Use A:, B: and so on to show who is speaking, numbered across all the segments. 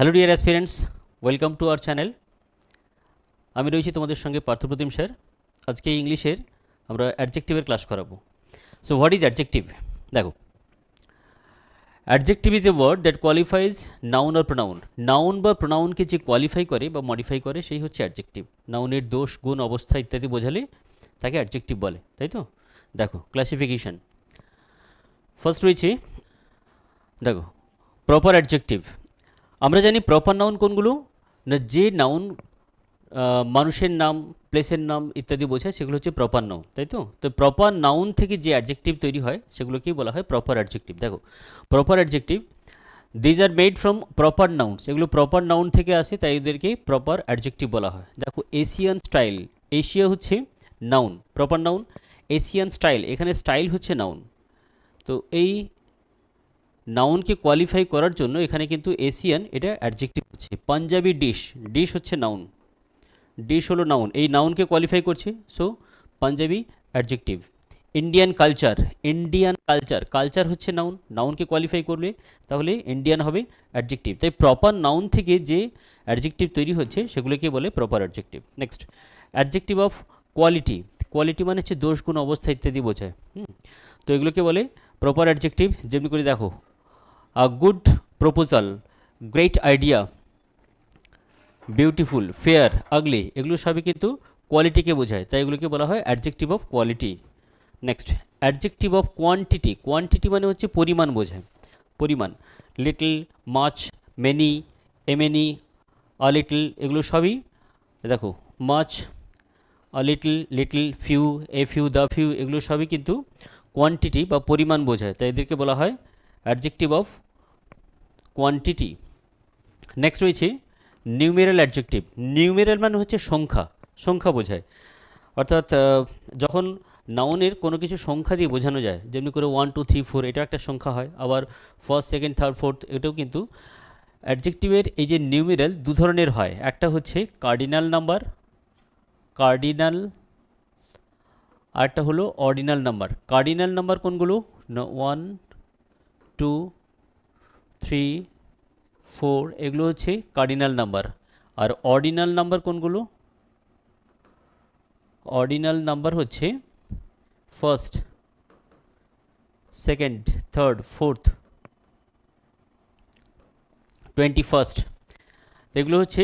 A: Hello dear aspirants, welcome to our channel. আমি রয়েছি তোমাদের সঙ্গে পার্থপ্রতিম স্যার। আজকে ইংলিশের আমরা অ্যাডজেক্টিভের ক্লাস করাবো। So what is adjective? দেখো, adjective is a word that qualifies noun or pronoun. Noun বা প্রোনাউনকে যে কোয়ালিফাই করে বা মডিফাই করে সেই হচ্ছে অ্যাডজেক্টিভ। নাউনের দোষ, গুণ, অবস্থা ইত্যাদি বোঝালে তাকে অ্যাডজেক্টিভ বলে, তাই তো? দেখো ক্লাসিফিকেশন। ফার্স্ট রয়েছে, দেখো, প্রপার অ্যাডজেক্টিভ। আমরা জানি প্রপার নাউন কোনগুলো, না যে নাউন মানুষের নাম, প্লেসের নাম ইত্যাদি বোঝায় সেগুলো হচ্ছে প্রপার নাউন, তাই তো? তো প্রপার নাউন থেকে যে অ্যাডজেক্টিভ তৈরি হয় সেগুলোকেই বলা হয় প্রপার অ্যাডজেক্টিভ। দেখো, proper adjective, these are made from proper nouns. এগুলো প্রপার নাউন থেকে আসে, তাই এদেরকে প্রপার অ্যাডজেক্টিভ বলা হয়। দেখো, এশিয়ান স্টাইল, এশিয়া হচ্ছে noun, proper noun. Asian style, এখানে স্টাইল হচ্ছে নাউন। তো এই নাউনকে কোয়ালিফাই করার জন্য এখানে কিন্তু এশিয়ান এটা অ্যাডজেক্টিভ হচ্ছে। পাঞ্জাবি ডিশ, ডিশ হচ্ছে নাউন, ডিশ হলো নাউন, এই নাউনকে কোয়ালিফাই করছে, so Punjabi adjective. Indian culture, Indian culture, culture হচ্ছে নাউন, নাউনকে কোয়ালিফাই করলে তাহলে ইন্ডিয়ান হবে অ্যাডজেক্টিভ। তাই প্রপার নাউন থেকে যে অ্যাডজেক্টিভ তৈরি হচ্ছে সেগুলোকে বলে proper adjective. Next, adjective of quality. Quality মানে হচ্ছে দোষ, গুণ, অবস্থা ইত্যাদি বোঝায়। তো এগুলোকে বলে প্রপার অ্যাডজেক্টিভ। যেমনি করে দেখো, a good proposal, great idea, beautiful, fair, ugly, এগুলো সবই কিন্তু কোয়ালিটিকে বোঝায়, তাই এগুলোকে বলা হয় adjective of quality. Next, adjective of quantity. Quantity মানে হচ্ছে পরিমাণ বোঝায়, পরিমাণ। Little, much, many, a many, a little, এগুলো সবই দেখো, much, a little, little, few, a few, the few, এগুলো সবই কিন্তু কোয়ান্টিটি বা পরিমাণ বোঝায়, তাই এদেরকে বলা হয় অ্যাডজেক্টিভ অফ কোয়ান্টিটি। নেক্সট রয়েছে নিউমেরাল অ্যাডজেক্টিভ। নিউমেরাল মানে হচ্ছে সংখ্যা, সংখ্যা বোঝায়। অর্থাৎ যখন নাউনের কোনো কিছু সংখ্যা দিয়ে বোঝানো যায়, যেমনি করে 1 2 3 4 এটা একটা সংখ্যা হয়, আবার ফার্স্ট, সেকেন্ড, থার্ড, ফোর্থ, এটাও কিন্তু অ্যাডজেক্টিভের এই যে নিউমেরাল দু ধরনের হয়। একটা হচ্ছে কার্ডিনাল নাম্বার, কার্ডিনাল, আর একটা হলো অর্ডিনাল নাম্বার। কার্ডিনাল নাম্বার কোনগুলো? 1 2 3 4, এগুলো হচ্ছে কার্ডিনাল নাম্বার। আর অর্ডিনাল নাম্বার কোনগুলো? অর্ডিনাল নাম্বার হচ্ছে first, second, third, fourth, 21st, এগুলো হচ্ছে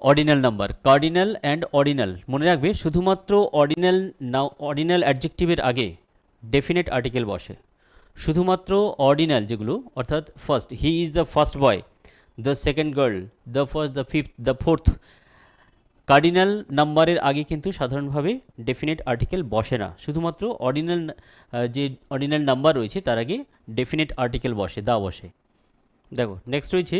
A: ordinal number. Cardinal and ordinal মনে রাখবে, শুধুমাত্র অর্ডিনাল অর্ডিনাল অ্যাডজেক্টিভের আগে ডেফিনেট আর্টিকেল বসে। শুধুমাত্র অর্ডিনাল যেগুলো, অর্থাৎ first, he is the first boy, the second girl, the first, the fifth, the fourth, cardinal নাম্বারের আগে কিন্তু সাধারণভাবে ডেফিনেট আর্টিকেল বসে না। শুধুমাত্র অর্ডিনাল যে অর্ডিনাল নাম্বার রয়েছে তার আগে ডেফিনেট আর্টিকেল বসে, দা বসে। দেখো, নেক্সট রয়েছে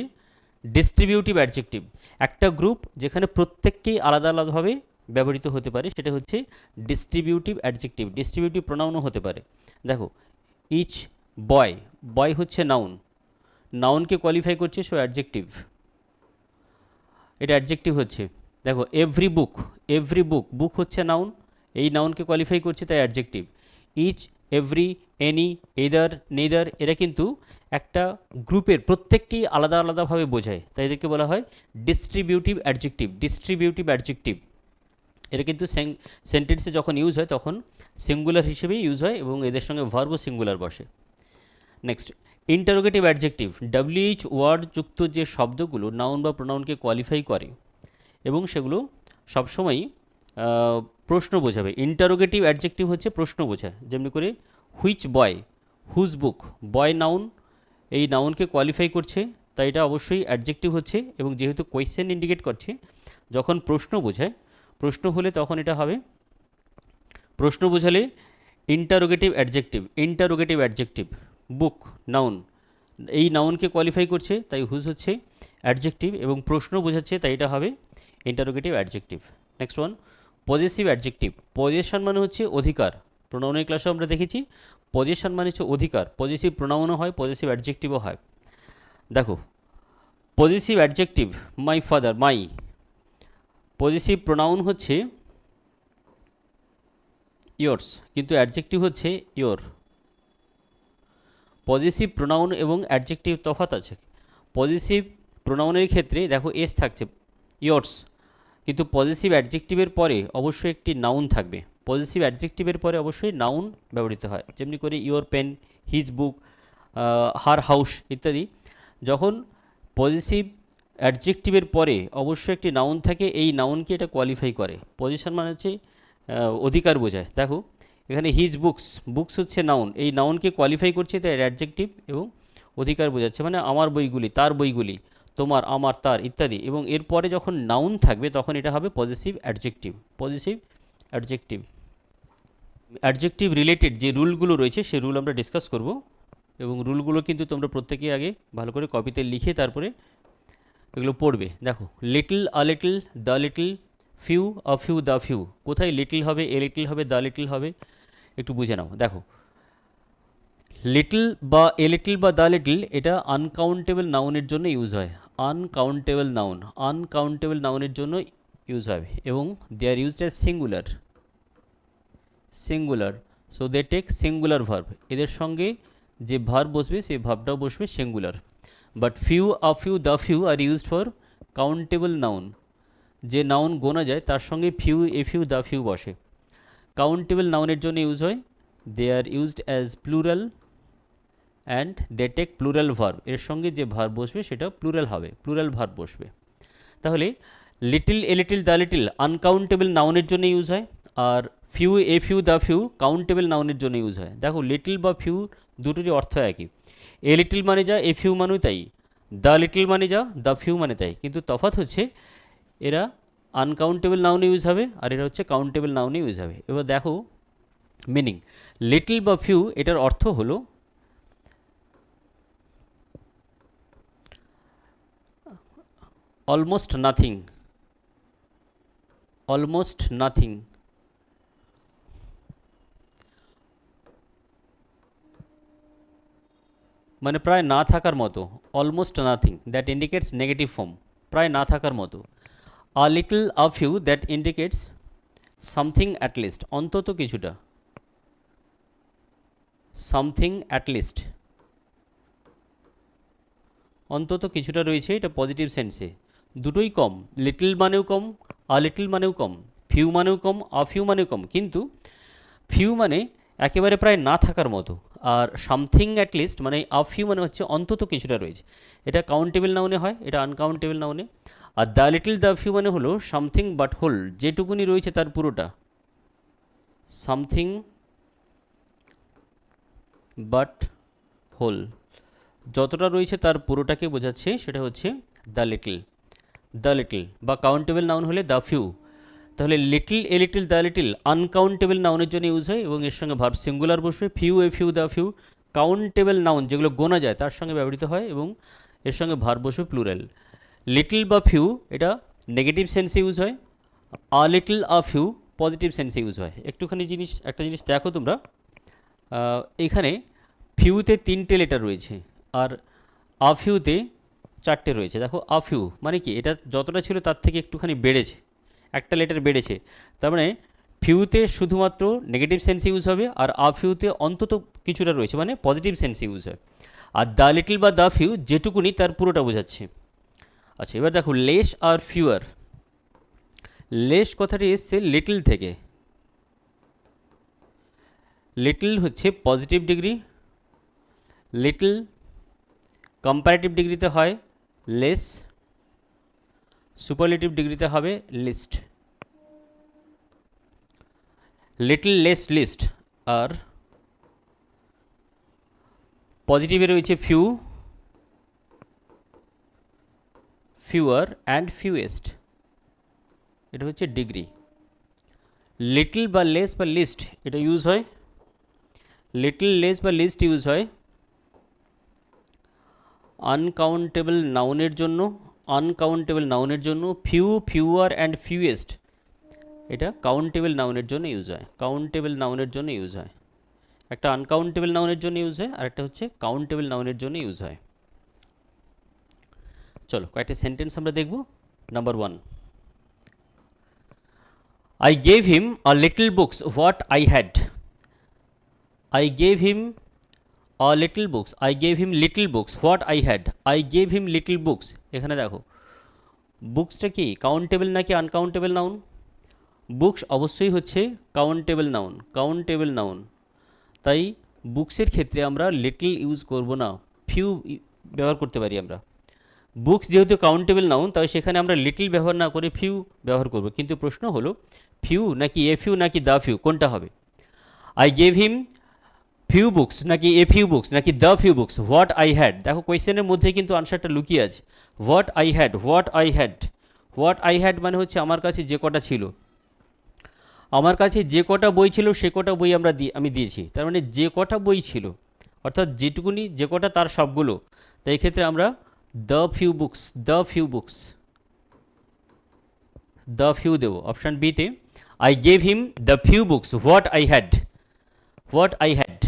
A: ডিস্ট্রিবিউটিভ অ্যাডজেক্টিভ। একটা গ্রুপ যেখানে প্রত্যেককেই আলাদা আলাদাভাবে ব্যবহৃত হতে পারে সেটা হচ্ছে ডিস্ট্রিবিউটিভ অ্যাডজেক্টিভ। ডিস্ট্রিবিউটিভ প্রোনাউনও হতে পারে। দেখো, ইচ বয়, বয় হচ্ছে নাউন, নাউনকে কোয়ালিফাই করছে, সো অ্যাডজেক্টিভ, এটা অ্যাডজেক্টিভ হচ্ছে। দেখো, এভরি বুক, এভরি বুক, বুক হচ্ছে নাউন, এই নাউনকে কোয়ালিফাই করছে, তাই adjective. Each, every, any, either, neither, এরা কিন্তু একটা গ্রুপের প্রত্যেককেই আলাদা আলাদাভাবে বোঝায়, তাই এদেরকে বলা হয় ডিস্ট্রিবিউটিভ অ্যাডজেক্টিভ। ডিস্ট্রিবিউটিভ অ্যাডজেক্টিভ এটা কিন্তু সেন্টেন্সে যখন ইউজ হয় তখন সিঙ্গুলার হিসেবেই ইউজ হয় এবং এদের সঙ্গে ভার্বও সিঙ্গুলার বসে। Next, interrogative adjective. WH word যুক্ত যে শব্দগুলো নাউন বা প্রোনাউনকে কোয়ালিফাই করে এবং সেগুলো সবসময়ই প্রশ্ন বোঝাবে। ইন্টারোগেটিভ অ্যাডজেক্টিভ হচ্ছে প্রশ্ন বোঝায়। যেমনি করে which boy, whose book, boy noun, এই নাউনকে কোয়ালিফাই করছে, তাই এটা অবশ্যই অ্যাডজেক্টিভ হচ্ছে। এবং যেহেতু কোয়েশ্চেন ইন্ডিকেট করছে, যখন প্রশ্ন বোঝায়, প্রশ্ন হলে তখন এটা হবে, প্রশ্ন বোঝালে ইন্টারোগেটিভ অ্যাডজেক্টিভ। ইন্টারোগেটিভ অ্যাডজেক্টিভ, বুক নাউন, এই নাউনকে কোয়ালিফাই করছে, তাই হুজ হচ্ছে অ্যাডজেক্টিভ, এবং প্রশ্ন বোঝাচ্ছে, তাই এটা হবে interrogative adjective. Next one, possessive adjective. Possession মানে হচ্ছে অধিকার। প্রোনাউনের ক্লাসে আমরা দেখেছি পজেশন মানে হচ্ছে অধিকার। পজেসিভ প্রোনাউনও হয়, পজেসিভ অ্যাডজেক্টিভও হয়। দেখো, possessive adjective, my father, my, possessive pronoun হচ্ছে ইয়োর্স, কিন্তু অ্যাডজেক্টিভ হচ্ছে ইয়োর। পজেসিভ প্রোনাউন এবং অ্যাডজেক্টিভ তফাৎ আছে। পজেসিভ প্রোনাউনের ক্ষেত্রে দেখো এস থাকছে, ইয়োর্স, কিন্তু পজিটিভ অ্যাডজেক্টিভের পরে অবশ্যই একটি নাউন থাকবে। পজিটিভ অ্যাডজেক্টিভের পরে অবশ্যই নাউন ব্যবহৃত হয়, যেমনি করে your pen, his book, her house ইত্যাদি। যখন পজিটিভ অ্যাডজেক্টিভের পরে অবশ্যই একটি নাউন থাকে, এই নাউনকে এটা কোয়ালিফাই করে। পজিশন মানে হচ্ছে অধিকার বোঝায়। দেখো এখানে হিজ বুকস, বুকস হচ্ছে নাউন, এই নাউনকে কোয়ালিফাই করছে তাই অ্যাডজেক্টিভ এবং অধিকার বোঝাচ্ছে, মানে আমার বইগুলি, তার বইগুলি, তোমার, আমার, তার ইত্যাদি। এবং এরপরে যখন নাউন থাকবে তখন এটা হবে positive adjective. Positive adjective, adjective related যে রুলগুলো রয়েছে সেই রুল আমরা ডিসকাস করব, এবং রুলগুলো কিন্তু তোমরা প্রত্যেকেই আগে ভালো করে কপিতে লিখে তারপরে এগুলো পড়বে। দেখো little, a little, the little, few, a few, the few. কোথায় লিটল হবে, এ লিটল হবে, দ্য লিটল হবে, একটু বুঝে নাও। দেখো লিটল বা এ লিটল বা দ্য লিটল এটা আনকাউন্টেবল নাউনের জন্য ইউজ হয়। আনকাউন্টেবল নাউন, আনকাউন্টেবল নাউনের জন্য ইউজ হবে, এবং they are used as singular, singular. So they take singular verb, এদের সঙ্গে যে ভার্ব বসবে সেই ভার্বটাও বসবে সিঙ্গুলার। But few, a few, the few are used for countable noun, যে নাউন গোনা যায় তার সঙ্গে few, a few, the few বসে। কাউন্টেবল নাউনের জন্য ইউজ হয়, they are used as plural and they take plural verb, এর সঙ্গে যে ভার্ব বসবে সেটা প্লুরাল হবে, প্লুরাল ভার্ব বসবে। তাহলে little, a little, the little uncountable নাউনের জন্য ইউজ হয়, আর few, a few, the few countable নাউনের জন্য ইউজ হয়। দেখো লিটল বা ফিউ দুটোরই অর্থ একই, এ লিটল মানে যা, এ ফিউ মানে তাই, দ্য লিটল মানে যা, দ্য ফিউ মানে তাই, কিন্তু তফাৎ হচ্ছে এরা আনকাউন্টেবল নাউনে ইউজ হবে আর এরা হচ্ছে কাউন্টেবল নাউনে ইউজ হবে। এবার দেখো মিনিং, লিটল বা ফিউ এটার অর্থ হলো অলমোস্ট নাথিং, অলমোস্ট নাথিং, মানে প্রায় না থাকার মতো, almost nothing that indicates negative form, প্রায় না থাকার মতো। আ little, a few that indicates something at least, অন্তত কিছুটা, সামথিং অ্যাট লিস্ট, অন্তত কিছুটা রয়েছে, এটা পজিটিভ সেন্সে। দুটোই কম, লিটল মানেও কম, আ লিটল মানেও কম, ফিউ মানেও কম, আ ফিউ মানেও কম, কিন্তু ফিউ মানে একেবারে প্রায় না থাকার মতো, আর সামথিং অ্যাট লিস্ট মানে আ ফিউ মানে হচ্ছে অন্তত কিছুটা রয়েছে। এটা কাউন্টেবল নাউনে হয়, এটা আনকাউন্টেবল নাউনে। আর দ্য লিটল, দ্য ফিউ মানে হলো সামথিং বাট হোল, যেটুকুনি রয়েছে তার পুরোটা, সামথিং বাট হোল, যতটা রয়েছে তার পুরোটাকে বোঝাচ্ছে, সেটা হচ্ছে দ্য লিটল। দ্য লিটল বা কাউন্টেবল নাউন হলে দ্য ফিউ। তাহলে little, a little, the little uncountable নাউনের জন্য ইউজ হয় এবং এর সঙ্গে ভার্ব সিঙ্গুলার বসবে। Few, a few, the few countable noun যেগুলো গোনা যায় তার সঙ্গে ব্যবহৃত হয় এবং এর সঙ্গে ভার্ব বসবে প্লুরাল। লিটল বা ফিউ এটা নেগেটিভ সেন্সে ইউজ হয়, a little, a few positive সেন্সে ইউজ হয়। একটুখানি একটা জিনিস দেখো তোমরা, এখানে ফিউতে 3টে লেটার রয়েছে আর আ ফিউতে 4টে রয়েছে। দেখো আ ফিউ মানে কি, এটা যতটা ছিল তার থেকে একটুখানি বেড়েছে, একটা লেটার বেড়েছে, তার মানে ফিউতে শুধুমাত্র নেগেটিভ সেন্স ইউজ হবে আর আ ফিউতে অন্তত কিছুটা রয়েছে মানে পজিটিভ সেন্স ইউজ হয়। আর দ্য লিটল বা দ্য ফিউ যেটুকুনি তার পুরোটা বোঝাচ্ছে। আচ্ছা এবার দেখো লেস আর ফিউয়ার, লেস কথাটি এসছে লিটল থেকে, লিটল হচ্ছে পজিটিভ ডিগ্রি, লিটল কম্পারেটিভ ডিগ্রিতে হয় লেস, সুপারলেটিভ ডিগ্রিতে হবে লিস্ট। Little, less, least. আর পজিটিভে রয়েছে ফিউ, ফিউয়ার অ্যান্ড ফিউয়েস্ট, এটা হচ্ছে ডিগ্রি। লিটল বা লেস বা লিস্ট এটা ইউজ হয়, লিটল, লেস বা লিস্ট ইউজ হয় আনকাউন্টেবল নাউনের জন্য, আনকাউন্টেবল নাউনের জন্য। ফিউ, ফিউয়ার অ্যান্ড ফিউয়েস্ট এটা কাউন্টেবল নাউনের জন্য ইউজ হয়, কাউন্টেবল নাউনের জন্য ইউজ হয়। একটা আনকাউন্টেবল নাউনের জন্য ইউজ হয় আর একটা হচ্ছে কাউন্টেবল নাউনের জন্য ইউজ হয়। চলো কয়েকটা সেন্টেন্স আমরা দেখব। Number 1, I gave him a little books what I had. I gave him a little books, I gave him little books, what I had, I gave him little books. এখানে দেখো বুকসটা কি countable নাকি uncountable noun? Books অবশ্যই হচ্ছে countable noun, countable noun. তাই বুকসের ক্ষেত্রে আমরা little use করব না, ফিউ ব্যবহার করতে পারি আমরা। বুকস যেহেতু কাউন্টেবল নাউন, তাই সেখানে আমরা লিটল ব্যবহার না করে ফিউ ব্যবহার করব। কিন্তু প্রশ্ন হলো ফিউ নাকি এ ফিউ নাকি দ্য ফিউ, কোনটা হবে? I gave him few books নাকি এ ফিউ বুকস নাকি the few books, what I had. দেখো কোয়েশ্চেনের মধ্যে কিন্তু আনসারটা লুকিয়ে আছে। What I had, what I had, what I had মানে হচ্ছে আমার কাছে যে কটা ছিল, আমার কাছে যে কটা বই ছিল সে কটা বই আমি দিয়েছি। তার মানে যে কটা বই ছিল, অর্থাৎ যেটুকুনি যে কটা তার সবগুলো। তাই এক্ষেত্রে আমরা the few books, the few books, the few দেবো অপশান বিতে। I gave him the few books what I had, what I had.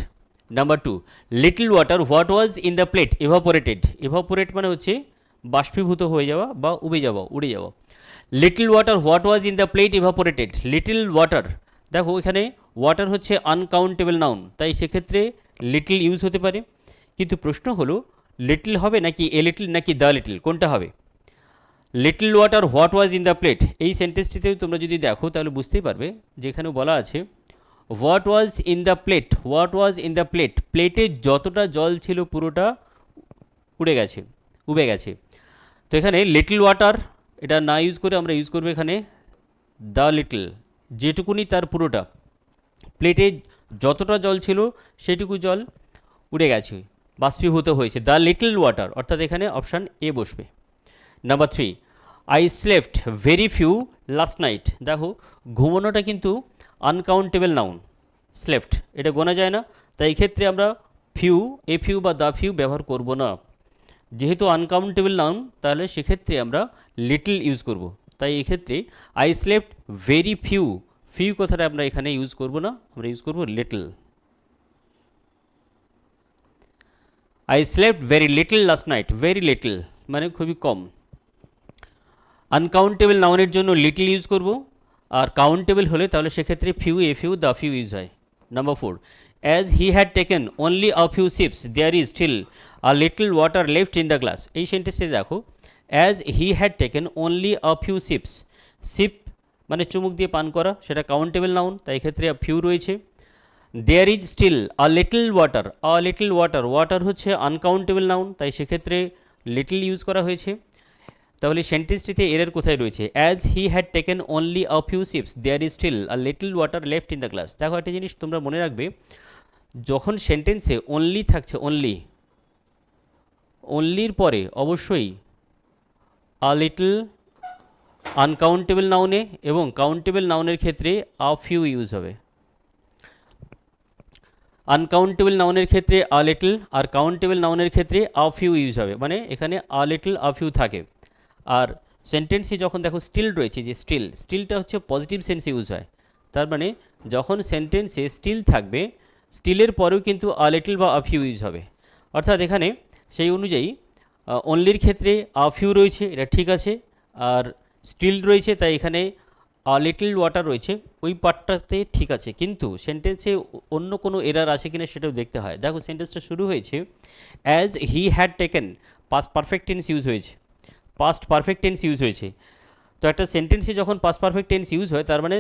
A: Number 2, little water what was in the plate evaporated. Evaporate মানে হচ্ছে বাষ্পীভূত হয়ে যাওয়া বা উবে যাওয়া, উড়ে যাওয়া। Little water what was in the plate evaporated, little water. দেখো এখানে ওয়াটার হচ্ছে আনকাউন্টেবল নাউন, তাই সেক্ষেত্রে লিটল ইউজ হতে পারে। কিন্তু প্রশ্ন হলো লিটল হবে নাকি এ লিটল নাকি দ্য লিটল, কোনটা হবে? Little water what was in the plate, এই সেন্টেন্সটিতেও তোমরা যদি দেখো তাহলে বুঝতেই পারবে যেখানে বলা আছে what was in the plate, what was in the plate, প্লেটে যতটা জল ছিল পুরোটা উড়ে গেছে, উবে গেছে। তো এখানে লিটল ওয়াটার এটা না ইউজ করে আমরা ইউজ করবো এখানে দ্য লিটল, যেটুকুনি তার পুরোটা, প্লেটে যতটা জল ছিল সেটুকু জল উড়ে গেছে, বাষ্পীভূত হয়েছে, দ্য লিটল ওয়াটার, অর্থাৎ এখানে অপশান এ বসবে। Number 3, I slept very few last night. দেখো ঘুমানোটা কিন্তু আনকাউন্টেবল নাউন, স্লেফট এটা গোনা যায় না, তাই এক্ষেত্রে আমরা ফিউ, এ ফিউ বা দ্য ফিউ ব্যবহার করব না। যেহেতু আনকাউন্টেবল নাউন তাহলে সেক্ষেত্রে আমরা লিটল ইউজ করব। তাই এক্ষেত্রে I slept very few, few কথাটা আমরা এখানে ইউজ করব না, আমরা ইউজ করব little. I slept very little last night, very little মানে খুবই কম। আনকাউন্টেবল নাউনের জন্য লিটল ইউজ করব, আর কাউন্টেবল হলে তাহলে সেক্ষেত্রে few, a few, the few use হয়। Number 4, as he had taken only a few sips there is still a little water left in the glass. এই সেন্টেন্সে দেখো as he had taken only a few sips, sip মানে চুমুক দিয়ে পান করা, সেটা কাউন্টেবল নাউন, তাই এক্ষেত্রে ফিউ রয়েছে। There is still a little water, a little water, water হচ্ছে আনকাউন্টেবল নাউন, তাই সেক্ষেত্রে লিটল ইউজ করা হয়েছে। তাহলে সেন্টেন্সটিতে এরর কোথায় রয়েছে? As he had taken only a few sips there is still a little water left in the glass. দেখো একটা জিনিস তোমরা মনে রাখবে, যখন সেন্টেন্সে অনলি থাকছে, অনলি, অনলির পরে অবশ্যই আ লিটল আনকাউন্টেবল নাউনে এবং কাউন্টেবল নাউনের ক্ষেত্রে আ ফিউ ইউজ হবে। আনকাউন্টেবল নাউনের ক্ষেত্রে আ লিটল, আর কাউন্টেবল নাউনের ক্ষেত্রে আ ফিউ ইউজ হবে, মানে এখানে আ লিটল আ ফিউ থাকে। আর সেন্টেন্সে যখন দেখো স্টিল রয়েছে, যে স্টিল, স্টিলটা হচ্ছে পজিটিভ সেন্সে ইউজ হয়। তার মানে যখন সেন্টেন্সে স্টিল থাকবে, স্টিলের পরেও কিন্তু আ লিটল বা আ ফিউ ইউজ হবে। অর্থাৎ এখানে সেই অনুযায়ী অনলির ক্ষেত্রে আ ফিউ রয়েছে, এটা ঠিক আছে, আর স্টিল রয়েছে, তাই এখানে আ লিটল ওয়াটার রয়েছে, ওই পার্টটাতে ঠিক আছে। কিন্তু সেন্টেন্সে অন্য কোনো এরার আছে কিনা সেটাও দেখতে হয়। দেখো সেন্টেন্সটা শুরু হয়েছে as he had taken, past perfect tense use হয়েছে, পাস্ট পারফেক্ট টেন্স ইউজ হয়েছে। তো একটা সেন্টেন্সে যখন পাস্ট পারফেক্ট টেন্স ইউজ হয়, তার মানে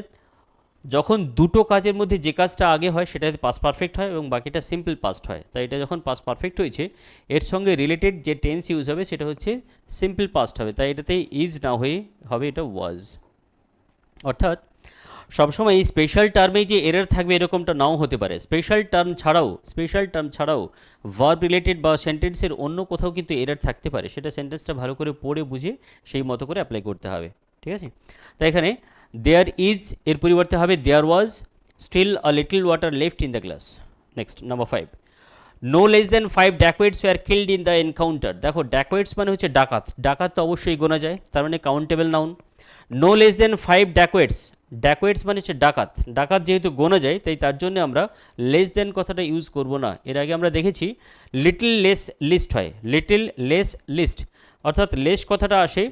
A: যখন দুটো কাজের মধ্যে যে কাজটা আগে হয় সেটাতে পাস্ট পারফেক্ট হয় এবং বাকিটা সিম্পল পাস্ট হয়। তাই এটা যখন পাস্ট পারফেক্ট হয়েছে, এর সঙ্গে রিলেটেড যে টেন্স ইউজ হবে সেটা হচ্ছে সিম্পল পাস্ট হবে, তাই এটাতে ইজ না হয়ে হবে এটা ওয়াজ। অর্থাৎ সবসময় এই স্পেশাল টার্মেই যে এরর থাকবে এরকমটা নাও হতে পারে। স্পেশাল টার্ম ছাড়াও ভার্ব রিলেটেড বা সেন্টেন্সের অন্য কোথাও কিন্তু এরর থাকতে পারে, সেটা সেন্টেন্সটা ভালো করে পড়ে বুঝে সেই মতো করে অ্যাপ্লাই করতে হবে। ঠিক আছে, তাই এখানে দেয়ার ইজ এর পরিবর্তে হবে there was still a little water left in the glass. Next number 5, no less than 5 dacoits were killed in the encounter. দেখো ডাকওয়েটস মানে হচ্ছে ডাকাত, ডাকাত তো অবশ্যই গোনা যায়, তার মানে countable noun. No less than 5 dacoits, dacoits মানে হচ্ছে ডাকাত, ডাকাত যেহেতু গোনা যায় তাই তার জন্য আমরা লেস দেন কথাটা ইউজ করব না। এর আগে আমরা দেখেছি লিটল লেস লিস্ট হয়, লিটল লেস লিস্ট, অর্থাৎ লেস কথাটা আসে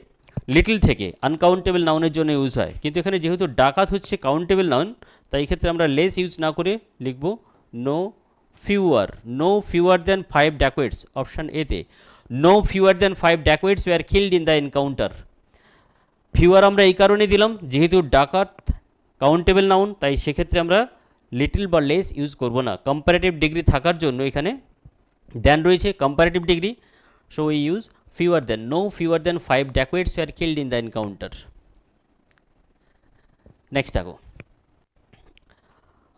A: লিটল থেকে, আনকাউন্টেবল নাউনের জন্য ইউজ হয়। কিন্তু এখানে যেহেতু ডাকাত হচ্ছে কাউন্টেবল নাউন, তাই এক্ষেত্রে আমরা লেস ইউজ না করে লিখব no fewer, no fewer than 5 dacoits, option A তে no fewer than 5 dacoits were killed in the encounter. Fewer আমরা এই কারণে দিলাম যেহেতু ডাকাত কাউন্টেবল নাউন, তাই সেক্ষেত্রে আমরা লিটল বা লেস ইউজ করব না। কম্পারেটিভ ডিগ্রি থাকার জন্য এখানে দেন রয়েছে comparative degree, so we use fewer than, no fewer than 5 dacoits were killed in the encounter. Next দেখো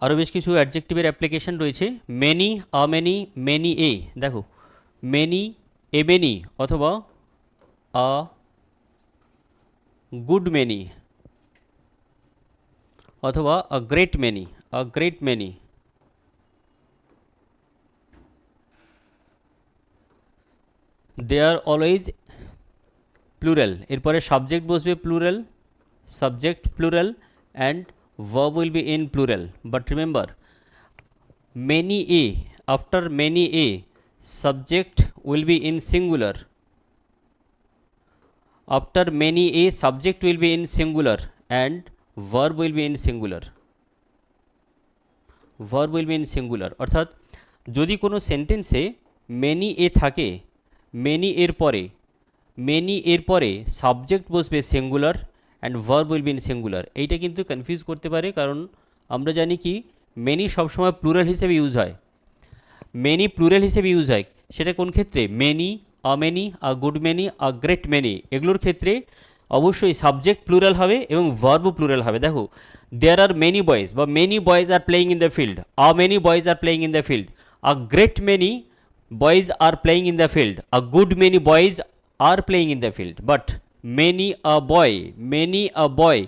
A: আরও বেশ কিছু অ্যাডজেক্টিভের অ্যাপ্লিকেশন রয়েছে। Many, a many, many a, দেখো মেনি, এ মেনি অথবা আ গুড মেনি অথবা a great many, a great many. They are always plural, এরপরে সাবজেক্ট বসবে plural, subject plural and verb will be in plural, but remember many a, after many a subject will be in singular, after many a subject will be in singular and verb will be in singular, verb will be in singular। অর্থাৎ যদি কোনো সেন্টেন্সে many a থাকে, many এর পরে subject বসবে singular and verb will be in singular, এইটা কিন্তু কনফিউজ করতে পারে, কারণ আমরা জানি কি মেনি সবসময় প্লুরাল হিসেবে ইউজ হয়, মেনি প্লুরাল হিসেবে ইউজ হয়, সেটা কোন ক্ষেত্রে many, a good many, a great many, এগুলোর ক্ষেত্রে অবশ্যই সাবজেক্ট প্লুরাল হবে এবং ভার্বও প্লুরাল হবে। দেখো দেয়ার আর মেনি বয়েজ বা many boys are playing in the field, a many boys are playing in the field, a great many boys are playing in the field, a good many boys are playing in the field, but many a boy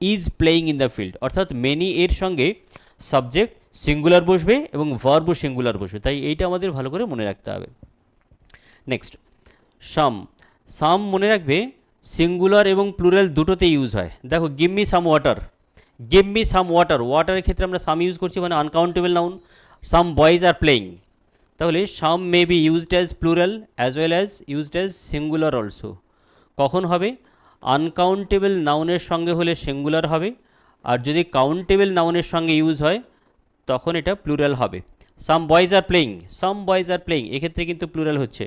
A: is playing in the field। অর্থাৎ many এর সঙ্গে subject singular বসবে এবং ভার্বও singular বসবে, তাই এইটা আমাদের ভালো করে মনে রাখতে হবে। নেক্সট সাম মনে রাখবে সিঙ্গুলার এবং প্লুরাল দুটোতে ইউজ হয়। দেখো give me some water, give me some water, ওয়াটারের ক্ষেত্রে আমরা সাম ইউজ করছি, মানে uncountable noun. Some boys are playing, তাহলে some may be used as plural as well as used as singular also. কখন হবে? আনকাউন্টেবল নাউনের সঙ্গে হলে সিঙ্গুলার হবে, আর যদি কাউন্টেবল নাউনের সঙ্গে ইউজ হয় তখন এটা প্লুরাল হবে। Some boys are playing, some boys are playing এক্ষেত্রে কিন্তু প্লুরাল হচ্ছে,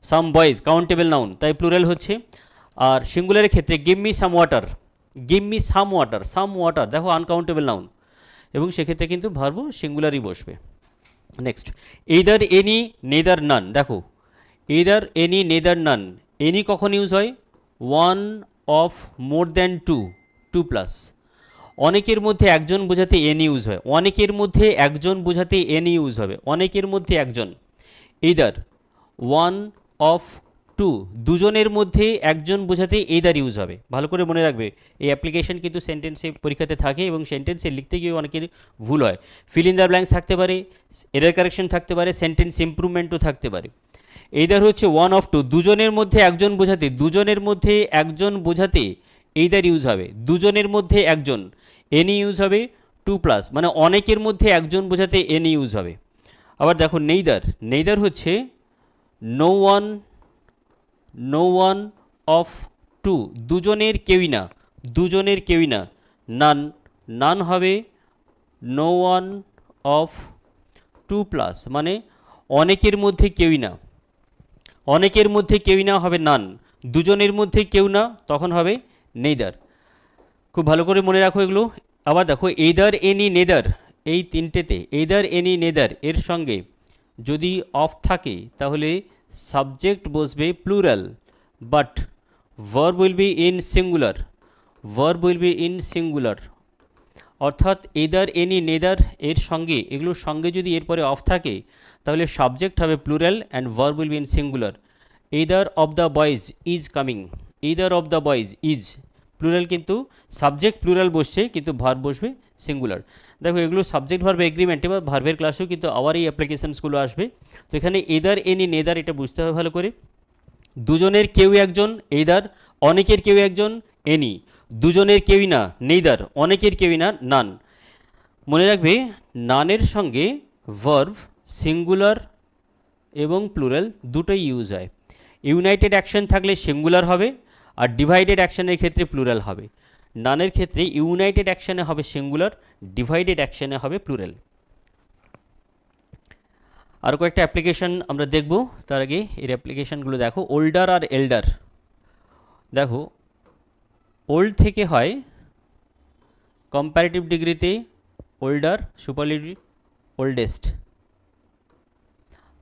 A: সাম বয়েজ কাউন্টেবল নাউন তাই প্লুরাল হচ্ছে। আর সিঙ্গুলারের ক্ষেত্রে give me some water, give me some water, some water দেখো আনকাউন্টেবল নাউন এবং সেক্ষেত্রে কিন্তু ভার্বও সিঙ্গুলারই বসবে। Next either any neither none, দেখো either any neither none, any কখন ইউজ হয়? One of more than two plus, অনেকের মধ্যে একজন বোঝাতে এনি ইউজ হয়, অনেকের মধ্যে একজন বোঝাতে এনি ইউজ হবে, অনেকের মধ্যে একজন। এইদার ওয়ান অফ টু, দুজনের মধ্যে একজন বোঝাতে এইদার ইউজ হবে, ভালো করে মনে রাখবে। এই অ্যাপ্লিকেশন কিন্তু সেন্টেন্সে পরীক্ষাতে থাকে এবং সেন্টেন্সে লিখতে গিয়ে অনেকের ভুল হয়, ফিল ইন দ্য ব্ল্যাঙ্কস থাকতে পারে, এরর কারেকশন থাকতে পারে, সেন্টেন্স ইমপ্রুভমেন্টও থাকতে পারে। এইদার হচ্ছে ওয়ান অফ টু, দুজনের মধ্যে একজন বোঝাতে, দুজনের মধ্যে একজন বোঝাতে এইদার ইউজ হবে, দুজনের মধ্যে একজন, এনি ইউজ হবে টু প্লাস, মানে অনেকের মধ্যে একজন বোঝাতে এনি ইউজ হবে। আবার দেখো নেইদার, নেইদার হচ্ছে নো ওয়ান অফ টু, দুজনের কেউই না, দুজনের কেউই না। নান হবে no one of two plus, মানে অনেকের মধ্যে কেউই না, অনেকের মধ্যে কেউই না হবে নান, দুজনের মধ্যে কেউ না তখন হবে নেইদার। খুব ভালো করে মনে রাখো এগুলো। আবার দেখো এইদার এনি নেদার, এই তিনটেতে এইদার এনি নেদার এর সঙ্গে যদি অফ থাকে তাহলে সাবজেক্ট বসবে plural, but verb will be in singular, verb will be in singular. অর্থাৎ এইদার এনি নেদার এর সঙ্গে, এগুলোর সঙ্গে যদি এরপরে অফ থাকে তাহলে সাবজেক্ট হবে plural and verb will be in singular. Either of the boys is coming, either of the boys is plural, কিন্তু সাবজেক্ট প্লুরাল বসছে কিন্তু ভার্ব বসবে সিঙ্গুলার। দেখো এগুলো সাবজেক্ট ভার্ব এগ্রিমেন্ট বা ভার্বের ক্লাসেও কিন্তু আবার এই অ্যাপ্লিকেশনসগুলো আসবে। তো এখানে এইদার এনি নেদার এটা বুঝতে হবে ভালো করে। দুজনের কেউ একজন এইদার, অনেকের কেউ একজন এনি, দুজনের কেউই না নেইদার, অনেকের কেউই না নান। মনে রাখবে নানের সঙ্গে ভার্ব সিঙ্গুলার এবং প্লুরাল দুটোই ইউজ হয়। ইউনাইটেড অ্যাকশন থাকলে সিঙ্গুলার হবে আর ডিভাইডেড অ্যাকশনের ক্ষেত্রে প্লুরাল হবে। নানের ক্ষেত্রে ইউনাইটেড অ্যাকশনে হবে সিঙ্গুলার, ডিভাইডেড অ্যাকশনে হবে প্লুরাল। আর কয়েকটা অ্যাপ্লিকেশন আমরা দেখব, তার আগে এর অ্যাপ্লিকেশানগুলো দেখো। ওল্ডার আর এল্ডার, দেখো ওল্ড থেকে হয় কম্প্যারেটিভ ডিগ্রিতে ওল্ডার, সুপারলেটিভ ওল্ডেস্ট।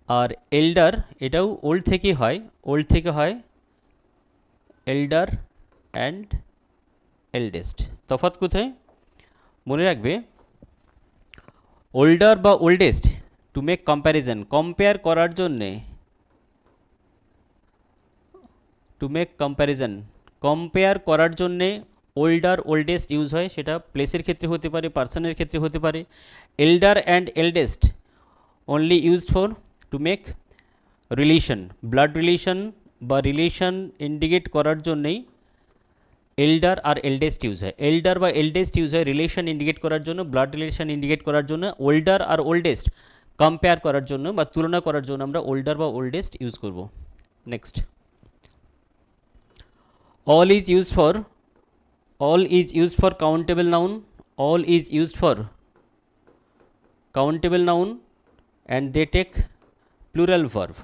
A: আর এল্ডার এটাও ওল্ড থেকে হয়, ওল্ড থেকে হয় এল্ডার অ্যান্ড এল্ডেস্ট। তফাৎ কোথায় মনে রাখবে, ওল্ডার বা oldest to make comparison, compare করার জন্যে, টু মেক কম্প্যারিজন কম্পেয়ার করার জন্যে ওল্ডার ওল্ডেস্ট ইউজ হয়, সেটা প্লেসের ক্ষেত্রে হতে পারে, পার্সনের ক্ষেত্রে হতে পারে। এল্ডার and eldest only used for to make relation, blood relation বা রিলেশন ইন্ডিকেট করার জন্যেই এল্ডার আর এল্ডেস্ট ইউজ হয়। এল্ডার বা এল্ডেস্ট ইউজ হয় রিলেশন ইন্ডিকেট করার জন্য, ব্লাড রিলেশন ইন্ডিকেট করার জন্য। ওল্ডার আর ওল্ডেস্ট কম্পেয়ার করার জন্য বা তুলনা করার জন্য আমরা ওল্ডার বা ওল্ডেস্ট ইউজ করব। Next, all is used for countable noun, all is used for countable noun and they take plural verb।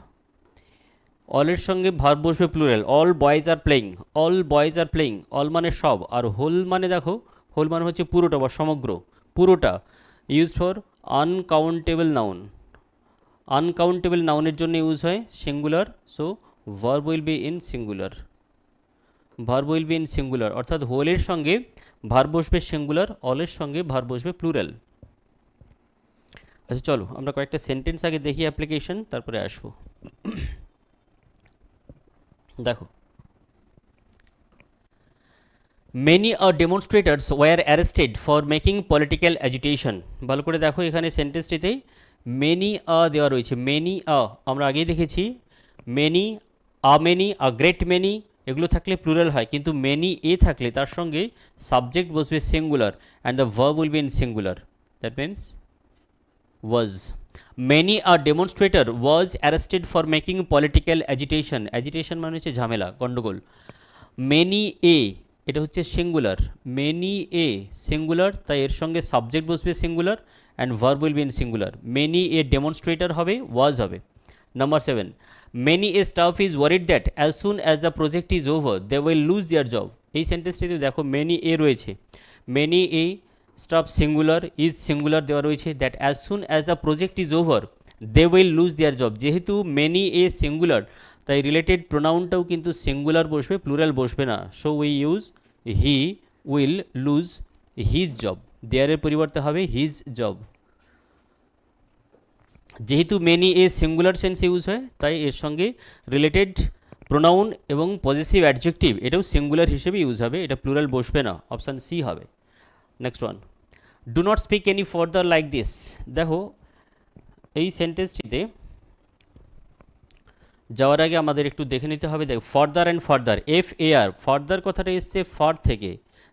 A: all এর সঙ্গে ভার্ব বসবে plural, all boys are playing, all boys are playing, all মানে সব, আর whole মানে দেখো, whole মানে হচ্ছে পুরোটা বা সমগ্র, পুরোটা। Use for uncountable noun, uncountable নাউনের জন্য ইউজ হয় singular, so verb will be in singular, verb will be in singular, অর্থাৎ হোলের সঙ্গে ভার্ব বসবে সিঙ্গুলার, অলের সঙ্গে ভার্ব বসবে প্লুরাল। আচ্ছা চলো আমরা কয়েকটা সেন্টেন্স আগে দেখি অ্যাপ্লিকেশন, তারপরে আসবো। দেখো, many demonstrators were arrested for making political agitation. ভালো করে দেখো এখানে সেন্টেন্সটিতেই মেনি দেওয়া রয়েছে, মেনি আমরা আগেই দেখেছি মেনি, মেনি, গ্রেট মেনি এগুলো থাকলে প্লুরাল হয়, কিন্তু মেনি থাকলে তার সঙ্গে সাবজেক্ট বসবে singular and the verb will be in singular, that means was। many a demonstrator was arrested for making political agitation, agitation মানে হচ্ছে ঝামেলা, গন্ডগোল। many a এটা হচ্ছে সিঙ্গুলার, many a সিঙ্গুলার, তাই এর সঙ্গে সাবজেক্ট বসবে singular and verb will be in singular. many a demonstrator হবে, was হবে। Number 7, many a staff is worried that as soon as the project is over they will lose their job। এই সেন্টেন্সটিতে দেখো many a রয়েছে, many a staff singular, is singular দেওয়া রয়েছে, that as soon as the project is over they will lose their job. যেহেতু many a singular, তাই related প্রোনাউনটাও কিন্তু singular বসবে, প্লুরাল বসবে না। So we use he will lose his job, দেয়ারের পরিবর্তে হবে হিজ জব। যেহেতু মেনি এ সিঙ্গুলার সেন্সে ইউজ হয়, তাই এর সঙ্গে রিলেটেড প্রোনাউন এবং পজিটিভ অ্যাডজেক্টিভ এটাও সিঙ্গুলার হিসেবে ইউজ হবে, এটা প্লুরাল বসবে না, অপশান সি হবে। Next one, do not speak any further like this. দেখো এই সেন্টেন্সটিতে যাওয়ার আগে আমাদের একটু দেখে নিতে হবে, দেখো farther and further, FAR, farther কথাটা এসছে ফার থেকে,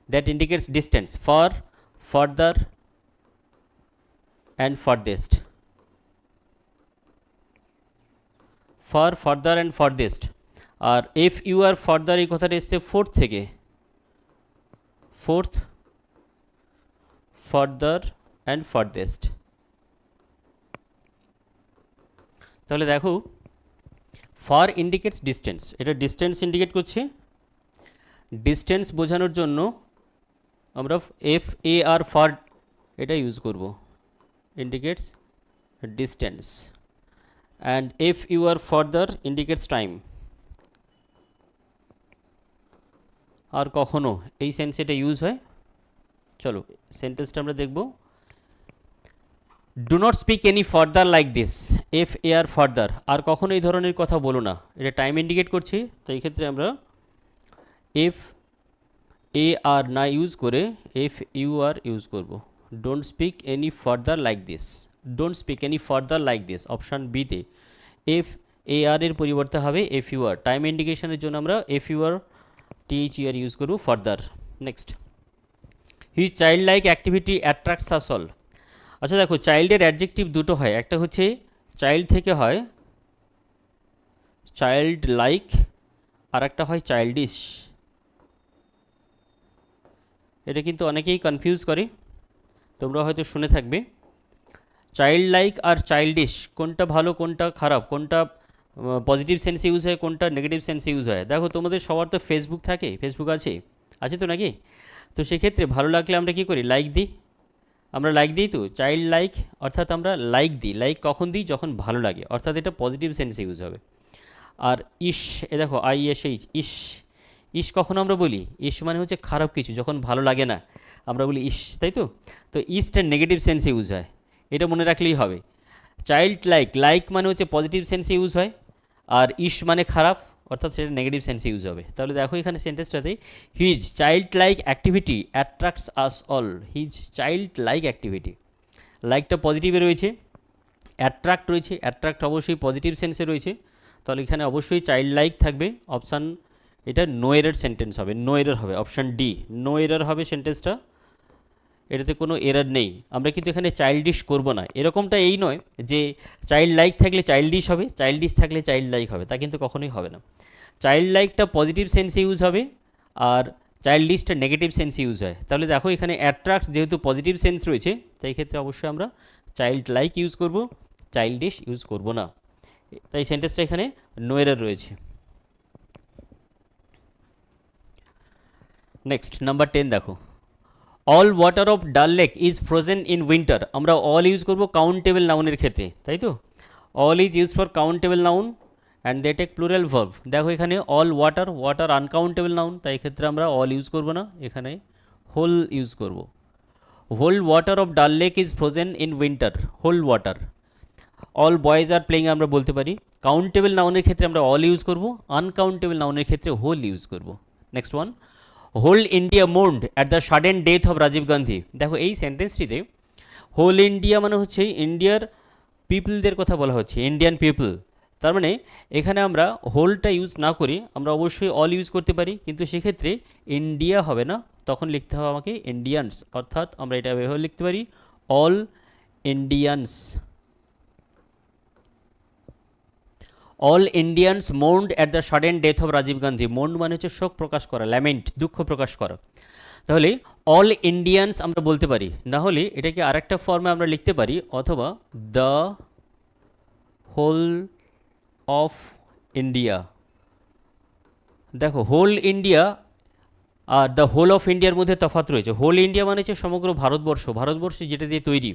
A: that indicates distance, far, farther and farthest, far, farther and farthest. আর FUR, ফার্দার, এই কথাটা এসছে ফোর্থ থেকে, ফোর্থ, ফার্দার অ্যান্ড ফার্দেস্ট। তাহলে দেখো ফার ইন্ডিকেটস ডিস্টেন্স, এটা ডিস্টেন্স ইন্ডিকেট করছে, ডিস্টেন্স বোঝানোর জন্য আমরা FAR, ফার এটা ইউজ করব, indicates distance, and FUR, further indicates time. আর কখনো এই সেন্সে এটা ইউজ হয়। চলো সেন্টেন্সটা আমরা দেখব, do not speak any further like this, FAR, further, আর কখনো এই ধরনের কথা বলো না, এটা টাইম ইন্ডিকেট করছি, তো এই ক্ষেত্রে আমরা FAR না ইউজ করে FUR ইউজ করব। Don't speak any further like this, don't speak any further like this, option বিতে FAR এর পরিবর্তে হবে FUR, টাইম ইন্ডিকেশনের জন্য আমরা FUR THER ইউজ করব, further. Next, his child like activity attracts us all. আচ্ছা দেখো চাইল্ডের অ্যাডজেক্টিভ দুটো হয়, একটা হচ্ছে চাইল্ড থেকে হয় চাইল্ড লাইক, আর একটা হয় চাইল্ডিশ। এটা কিন্তু অনেকেই কনফিউজ করে, তোমরা হয়তো শুনে থাকবে। চাইল্ড লাইক আর চাইল্ডিশ কোনটা ভালো কোনটা খারাপ, কোনটা পজিটিভ সেন্সে ইউজ হয় কোনটা নেগেটিভ সেন্সে ইউজ হয়? দেখো তোমাদের সবার তো ফেসবুক থাকে, ফেসবুক আছে, আছে তো নাকি? তো সেক্ষেত্রে ভালো লাগলে আমরা কী করি, লাইক দিই, আমরা লাইক দিই তো, চাইল্ড লাইক অর্থাৎ আমরা লাইক দিই, লাইক কখন দিই, যখন ভালো লাগে, অর্থাৎ এটা পজিটিভ সেন্সে ইউজ হবে। আর ইস, এ দেখো ISH, ইস, ইস কখন আমরা বলি, ইস মানে হচ্ছে খারাপ কিছু, যখন ভালো লাগে না আমরা বলি ইস, তাই তো? তো ইসটা নেগেটিভ সেন্সে ইউজ হয়, এটা মনে রাখলেই হবে। চাইল্ড লাইক, লাইক মানে হচ্ছে পজিটিভ সেন্সে ইউজ হয়, আর ইস মানে খারাপ, অর্থাৎ সেটা নেগেটিভ সেন্সে ইউজ হবে। তাহলে দেখো এখানে সেন্টেন্সটাতে, his child like activity attracts us all, his child like activity, লাইকটা পজিটিভে রয়েছে, অ্যাট্রাক্ট রয়েছে, অ্যাট্রাক্ট অবশ্যই পজিটিভ সেন্সে রয়েছে, তাহলে এখানে অবশ্যই চাইল্ড লাইক থাকবে। অপশান এটা নো এরর সেন্টেন্স হবে, নো এরর হবে, অপশান ডি নো এরর হবে সেন্টেন্সটা, এটাতে কোনো এরর নেই। আমরা কিন্তু এখানে চাইল্ডিশ করব না, এরকমটা এই নয় যে চাইল্ড লাইক থাকলে চাইল্ডিশ হবে, চাইল্ডিশ থাকলে চাইল্ড লাইক হবে, তা কিন্তু কখনোই হবে না। চাইল্ড লাইকটা পজিটিভ সেন্সে ইউজ হবে, আর চাইল্ডিশটা নেগেটিভ সেন্সে ইউজ হয়। তাহলে দেখো এখানে অ্যাট্রাক্টস যেহেতু পজিটিভ সেন্স রয়েছে, তাই ক্ষেত্রে অবশ্যই আমরা চাইল্ড লাইক ইউজ করব, চাইল্ডিশ ইউজ করব না, তাই সেন্টেন্সটা এখানে নো এরর রয়েছে। নেক্সট নাম্বার 10 দেখো, all water of Dal Lake is frozen in winter, আমরা অল ইউজ করব কাউন্টেবল নাউনের ক্ষেত্রে, তাই তো? All is use for countable noun and they take plural verb. দেখো এখানে all water, water uncountable noun, তাই ক্ষেত্রে আমরা অল ইউজ করব না, এখানে হোল ইউজ করব। Whole water of Dal Lake is frozen in winter, whole water. All boys are playing আমরা বলতে পারি। কাউন্টেবল নাউনের ক্ষেত্রে আমরা অল ইউজ করব, আনকাউন্টেবল নাউনের ক্ষেত্রে হোল ইউজ করব। Next one, whole India mourned at the sudden death of Rajiv Gandhi. দেখো এই সেন্টেন্সটিতে হোল ইন্ডিয়া মানে হচ্ছে ইন্ডিয়ার পিপলদের কথা বলা হচ্ছে, ইন্ডিয়ান পিপল। তার মানে এখানে আমরা হোলটা ইউজ না করি আমরা অবশ্যই অল ইউজ করতে পারি, কিন্তু সেক্ষেত্রে ইন্ডিয়া হবে না, তখন লিখতে হবে আমাকে ইন্ডিয়ানস, অর্থাৎ আমরা এটা এভাবে লিখতে পারি all Indians. All Indians mourned at the sudden death of Rajiv Gandhi. Mourn মানে হচ্ছে শোক প্রকাশ করা, ল্যামেন্ট, দুঃখ প্রকাশ করা। তাহলে অল ইন্ডিয়ানস আমরা বলতে পারি, না হলে এটাকে আরেকটা ফর্মে আমরা লিখতে পারি, অথবা দ্য হোল অফ ইন্ডিয়া। দেখো হোল ইন্ডিয়া আর দ্য হোল অফ ইন্ডিয়ার মধ্যে তফাৎ রয়েছে। হোল ইন্ডিয়া মানে হচ্ছে সমগ্র ভারতবর্ষ, ভারতবর্ষ যেটা দিয়ে তৈরি,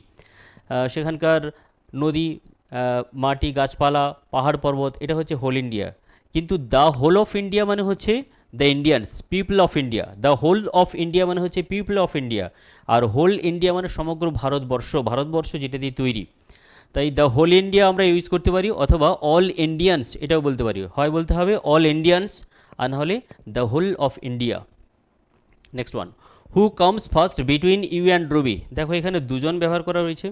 A: সেখানকার নদী, মাটি, গাছপালা, পাহাড় পর্বত, এটা হচ্ছে হোল ইন্ডিয়া। কিন্তু দ্য হোল অফ ইন্ডিয়া মানে হচ্ছে the Indians, people of India. The whole of India মানে হচ্ছে পিপল অফ ইন্ডিয়া, আর হোল ইন্ডিয়া মানে সমগ্র ভারতবর্ষ, ভারতবর্ষ যেটা দিয়ে তৈরি। তাই দ্য হোল ইন্ডিয়া আমরা ইউজ করতে পারি, অথবা অল ইন্ডিয়ানস এটাও বলতে পারি। হয় বলতে হবে অল ইন্ডিয়ানস, আর নাহলে the whole of India. Next one, who comes first between you and Ravi. দেখো এখানে দুজন ব্যবহার করা রয়েছে,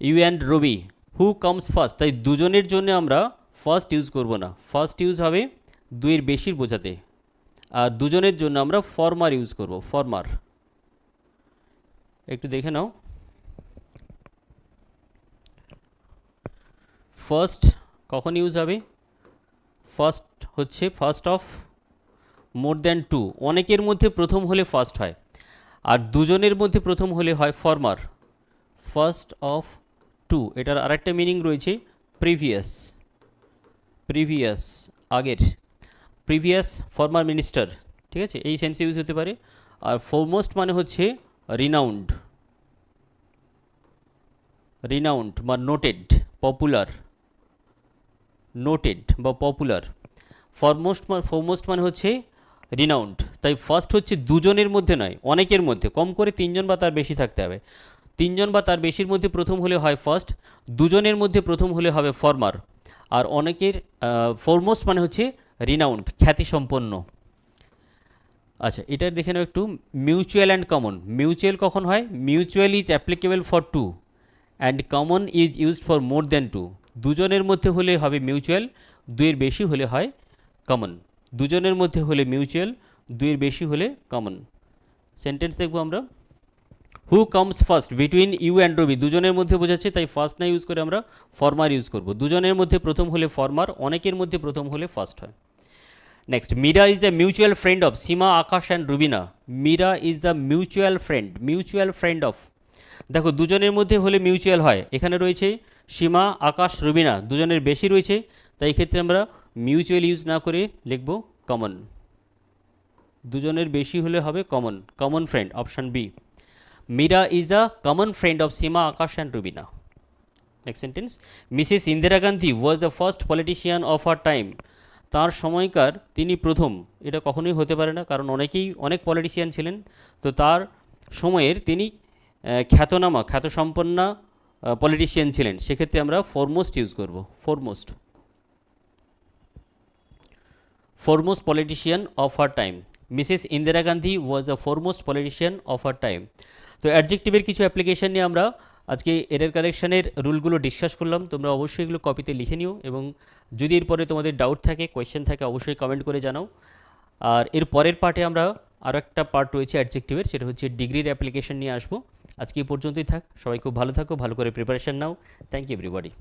A: you and Ravi. Who comes first, তাই দুজনের জন্য আমরা ফার্স্ট ইউজ করব না, ফার্স্ট ইউজ হবে দুইয়ের বেশির বোঝাতে, আর দুজনের জন্য আমরা ফরমার ইউজ করব, ফরমার। একটু দেখে নাও, ফার্স্ট কখন ইউজ হবে? ফার্স্ট হচ্ছে first of more than two, অনেকের মধ্যে প্রথম হলে ফার্স্ট হয়, আর দুজনের মধ্যে প্রথম হলে হয় ফরমার। ফার্স্ট অফ টু, এটার আরেকটা মিনিং রয়েছে প্রিভিয়াস, প্রিভিয়াস আগের, প্রিভিয়াস ফরমার মিনিস্টার, ঠিক আছে, এই সেন্সে ইউজ হতে পারে। আর ফরমোস্ট মানে হচ্ছে রিনাউন্ড, রিনাউন্ড বা নোটেড, পপুলার, নোটেড বা পপুলার। ফরমোস্ট মানে হচ্ছে রিনাউন্ড। তাই ফার্স্ট হচ্ছে দুজনের মধ্যে নয়, অনেকের মধ্যে, কম করে তিনজন বা তার বেশি থাকতে হবে। তিনজন বা তার বেশির মধ্যে প্রথম হলে হয় ফার্স্ট, দুজনের মধ্যে প্রথম হলে হবে ফরমার, আর অনেকের ফরমোস্ট মানে হচ্ছে রিনাউন্ড, খ্যাতিসম্পন্ন। আচ্ছা, এটা দেখে নাও একটু, মিউচুয়াল অ্যান্ড কমন। মিউচুয়াল কখন হয়? Mutual is applicable for two and common is used for more than two. দুজনের মধ্যে হলে হবে মিউচুয়াল, দুইয়ের বেশি হলে হয় কমন। দুজনের মধ্যে হলে মিউচুয়াল, দুইয়ের বেশি হলে কমন। সেন্টেন্স দেখবো আমরা, who comes first between you and Ravi, দুজনের মধ্যে বোঝাচ্ছে, তাই ফার্স্ট না ইউজ করে আমরা ফরমার ইউজ করব। দুজনের মধ্যে প্রথম হলে ফরমার, অনেকের মধ্যে প্রথম হলে ফার্স্ট হয়। Next, Meera is the mutual friend of Seema, Akash and Rubina. Meera is the mutual friend, mutual friend of. দেখো দুজনের মধ্যে হলে মিউচুয়াল হয়, এখানে রয়েছে সীমা, আকাশ, রুবিনা, দুজনের বেশি রয়েছে, তাই এই ক্ষেত্রে আমরা মিউচুয়াল ইউজ না করে লিখব কমন। দুজনের বেশি হলে হবে common, common friend, option B. Meera is the common friend of Seema, Akash and Rubina. Next sentence, Mrs Indira Gandhi was the first politician of our time. তার সময়কার তিনি প্রথম, এটা কখনোই হতে পারে না, কারণ অনেক পলিটিশিয়ান ছিলেন, তো তার সময়ের তিনি খ্যাতনামা, খ্যাতসম্পন্না পলিটিশিয়ান ছিলেন, সেক্ষেত্রে আমরা ফরমোস্ট ইউজ করব, foremost, foremost politician of her time. Mrs Indira Gandhi was the foremost politician of our time. তো অ্যাডজেক্টিভের কিছু অ্যাপ্লিকেশন নিয়ে আমরা আজকে এরর কারেকশনের রুলগুলো ডিসকাস করলাম। তোমরা অবশ্যই এগুলো কপিতে লিখে নিও, এবং যদি এরপরে তোমাদের ডাউট থাকে, কোয়েশ্চেন থাকে, অবশ্যই কমেন্ট করে জানাও। আর এর পরের পার্টে আমরা আরও একটা পার্ট রয়েছে অ্যাডজেক্টিভের, সেটা হচ্ছে ডিগ্রির অ্যাপ্লিকেশন নিয়ে আসবো। আজকে এই পর্যন্তই থাক, সবাই খুব ভালো থাকো, ভালো করে প্রিপারেশন নাও। Thank you everybody.